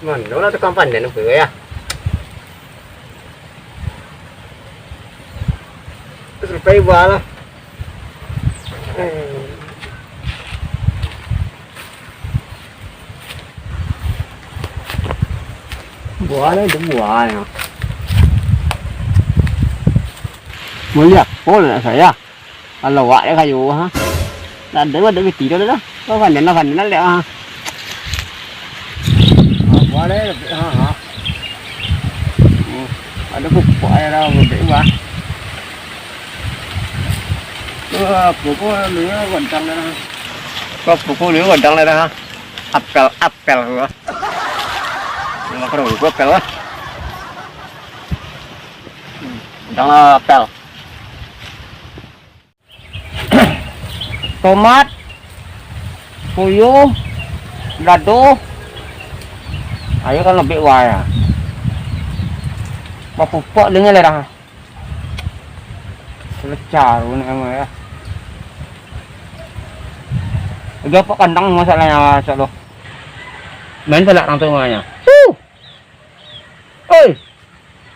Mana lah tukang pandan apa ya? Terus lepas buah lah. Buah lah, ada buah ya. Mulia, boleh saya. Kalau awak dia kayu ha. Ada ada beti dah dah. Kau pandan lah dia ha. Boleh ha. Ada pupuk air dah gede bah. Pupuk lửa gần trăng đây ha. Có pupuk lửa gần trăng đây ha. Apel gua. Mà có đồ apel á. Trăng là apel. Tomat, puyuh, lado. Ayo kan lebih wah ya. Mau pupuk dengan dah. Selecah ni emang ya. Dia apa kandang masalahnya cak lo. Main pelak orang tuanya. Oi,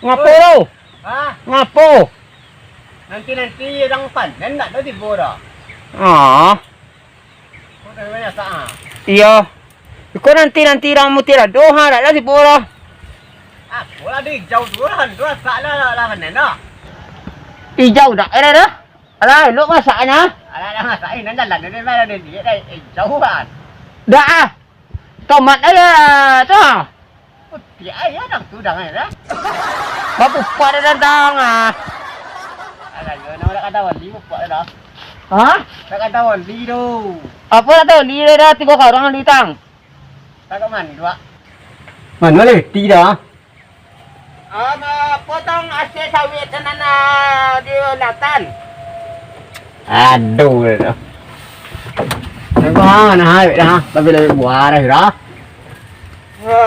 ngapo lo? Ah, Ngapo? nanti orang panen tak ada tiba dah. Ah, Kau dah banyak sah. iya. Kau nanti ramu tiada doha dah si bola. Ah, bola di jauh dua salah lah panen dah. Hijau dah ada dah. Alah, lu masaknya. Alah masak ini jalan ni mana dia dah jauh kan. Dah. Tomat ada tu. Dia ya dah tu dah dah. Bapu pada datang ah. Alah, nak kata wali buat dah. Hah? Nak kata wali tu. Apa dah tu? Li dah 3 orang di tang. Tak keman dua. Mana le? Tidak. Potong asyik sawit dan di lautan. Aduh dah. Nampak ha, nak hai dah. Tapi dah buah dah. Ha.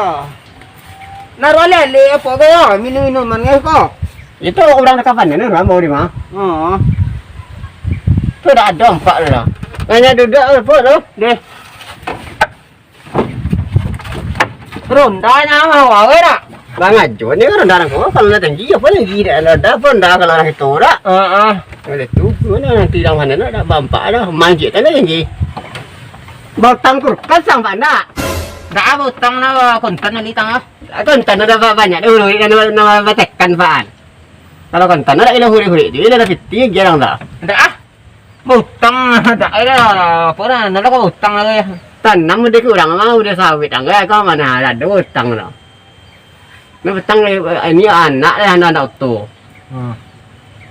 Naruh lele apa kau? Minum-minuman kau? Itu orang dekat mana ni? Orang mau di mana? Ha. Tu dah ada 4 dah. Hanya duduk apa tu? Deh. Ronda nama awak dah. Bang ajo ni kan ronda nak kalau nak tinggi apa lagi dah ada pun dah kalau nak itu dah. Oleh tu mana nanti dah mana nak dah bampak dah. Manjit tak lagi. Batang kurkas sang mana? Dah batang na kontan ni tang ah. Kontan ada banyak dulu nama batekan faan. Kalau kontan ada ilah huri-huri dia dah piti jarang dah. Dah. Butang dah ada apa dah nak kau butang lagi. Tanam dia kurang mau dia sawit anggai kau mana ada butang dah. Nó tăng lên như anak lah anak auto.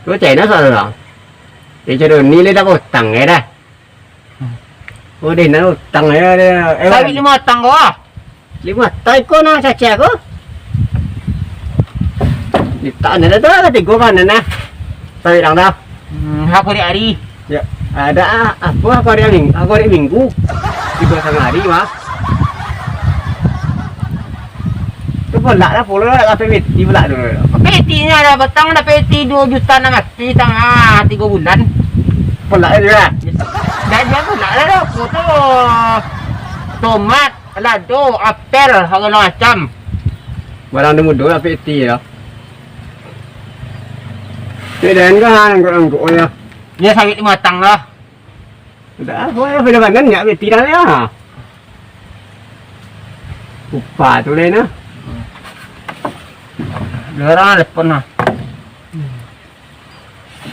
Nó chạy nó sao rồi? Để cho đường đi lên đã một tầng ấy đây. Ôi để nó tầng ấy đây. Sao bị lima tầng quá? Lima tay cô nó chả chả cô. Đi tạo này đó cái tình cô vào này nè. Sao bị đằng đâu? Aku dia hari. Ya. Ada apa aku dia minggu. Di belakang hari mah. Pelak dah pula nak peti pelak dulu. Petinya dah batang dah peti 2 juta nak mati tengah 3 bulan. Pelak dia. Dah dia pelak dah foto tomat, lado, apel, segala macam. Barang dia mudah lah peti dah. Dan kan angkut ya. Dia sawit 5 tang lah. Dah, boleh pada badan enggak peti dah ya. Upah tu lain ah. Orang telepon lah.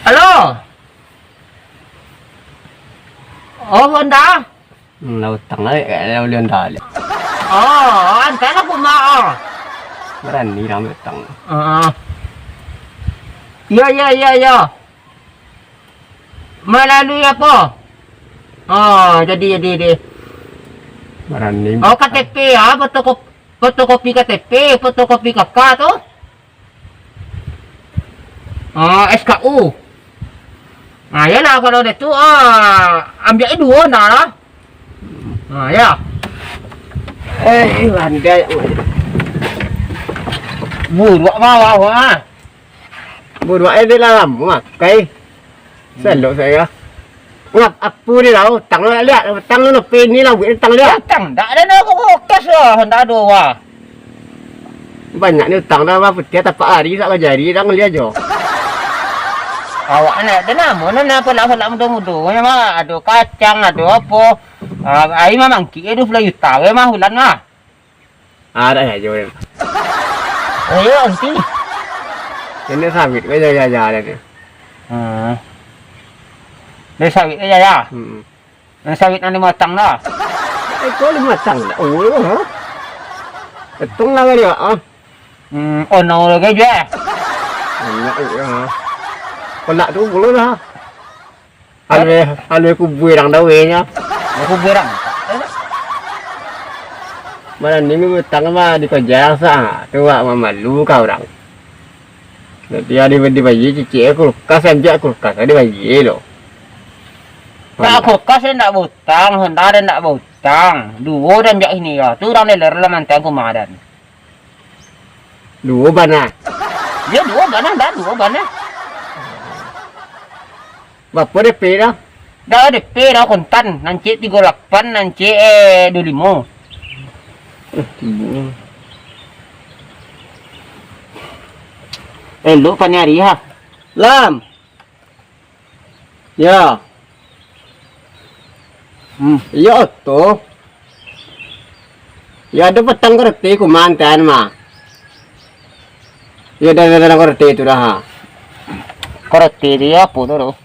Halo. Oh, Honda. Lau tang lah, lau lian dah. Oh, antar aku mau. Berani ramai tang. Ya. Melalui apa? Oh, jadi. Berani. Oh, KTP ah, fotokopi KTP, fotokopi KK tu. SKU. Nah, yalah kalau dia tu ambil 2 dah lah. Ya. Landai. Buat bawah. Buat dia dalam makai. Selok saya. Ngap apa dia tahu? Tang lihat, tang nak pen ni lah, tang lihat. Tang dah ada nak kas lah, hendak ada wah. Banyak ni hutang dah apa dia tak hari tak jadi dah ngeliat jo. Awak ni ada nama mana pelak-pelak muda-muda. Memang ada kacang, ada apa. Ai memang ki 20 juta we mah bulan mah. Ada ya jo. Ayo anti. Ini sawit ke jaja ada ni. Ni sawit aja ya. Ni sawit anu matang dah. Kau 5 tang dah. Oh ha. Hitung lah dia ah. Oh no lagi je. Banyak ha. Pelak tu boleh dah. Alwe kubur orang dah nya. Aku berang. Mana ni minggu tang mah di kerja sah. Tu malu kau orang. Dia ada di bayi cicik aku kas saja aku kas ada bayi lo. Pak aku kas nak butang, hendak ada nak butang. Dua dan jak ini ya. Tu orang leler lah mantan aku madan. Dua bana. Dia dua bana dah dua bana. Bapa DP dah. Dah DP dah kontan. Nanti 38, nanti 25. Lu panyari ha. Lam. Ya. Ya tu. Ya ada petang kerti ku mantan mah. Ya dah kerti tu dah ha. Korte dia apa tu?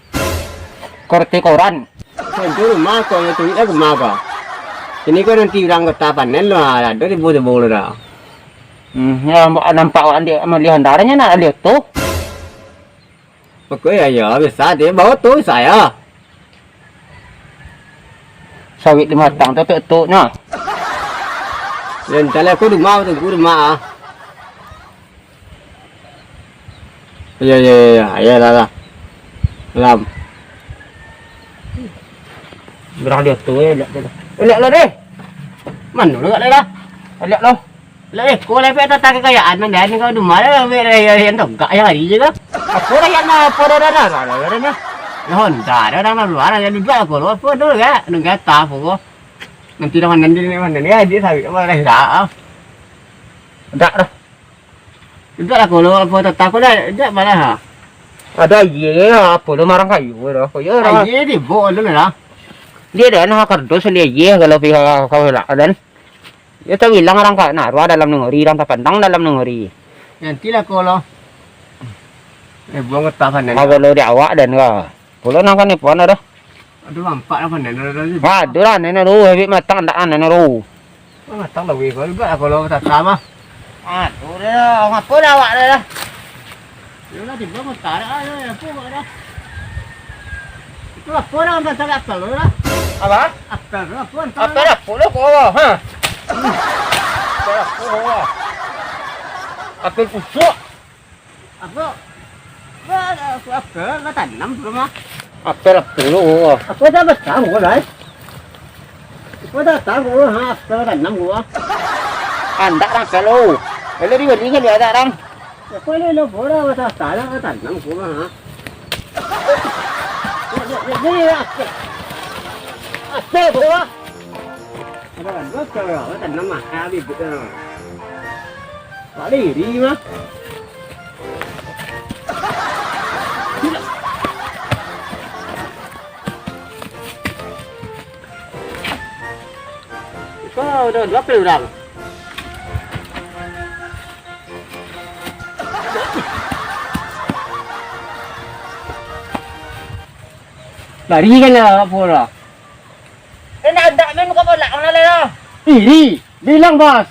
Korte koran. Itu rumah kau itu aku maga. Ini kau nanti orang kata panen lo ada di bawah dah. Ya nampak awak dia melihat darahnya nak lihat tu. Pokoknya ya biasa dia bawa tu saya. Sawit di matang tu nya. Dan kalau aku rumah tu rumah ah. Ya dah. Lam. Berang lihat tu lihat tu. Lihat lah deh. Mana lu kat dah? Lihat lah. Lah kau lepas tak kekayaan mana ni kau rumah dah yang tu gak ya hari je ke? Aku dah yang apa dah dah. Ya Honda dah dah luar jadi dua aku lu apa tu ke? Nunggu tak aku. Nanti dah mana ni dia sawi apa dah dah. Dah. Itu aku lu apa tak aku dah mana ha? Ada ye apa lu marang kayu dah. Kau ya dah. Ye di bol lu lah. Dia dah nak kardus dia ye kalau pihak kau lah dan. Dia tahu bilang orang kak naruh dalam nunguri, orang tak pandang dalam nunguri. Nanti lah kalau buang ketapan ni. Kalau dia awak dan kau, pulau nak kan ni pun ada. Aduh nampak apa ni? Aduh lah ni naruh, habis matang tak ni naruh. Matang dah weh juga kalau tak sama. Aduh dah, apa dah awak dah? Dia nak tiba matang dah, apa dah? Itu apa dah orang tak apa dah? Apa? Apa dah? Pulau kau ha? Apel kusuk. Apa? Apa tanam tu mah? Apel puluh. Apa dah besar gua dah? Apa dah tahu ha? Apa tanam gua? Anda orang kalau, kalau dia beli kan dia ada orang. Apa ni lo bola apa tanam gua ha? Jadi apa gua? Ada kan gua kalau tanam mah habis betul. Pak diri mah. Kau dah berapa orang? Lari kan lah apa lah? Nak ada men kau bolak mana lah? Iri, bilang bos.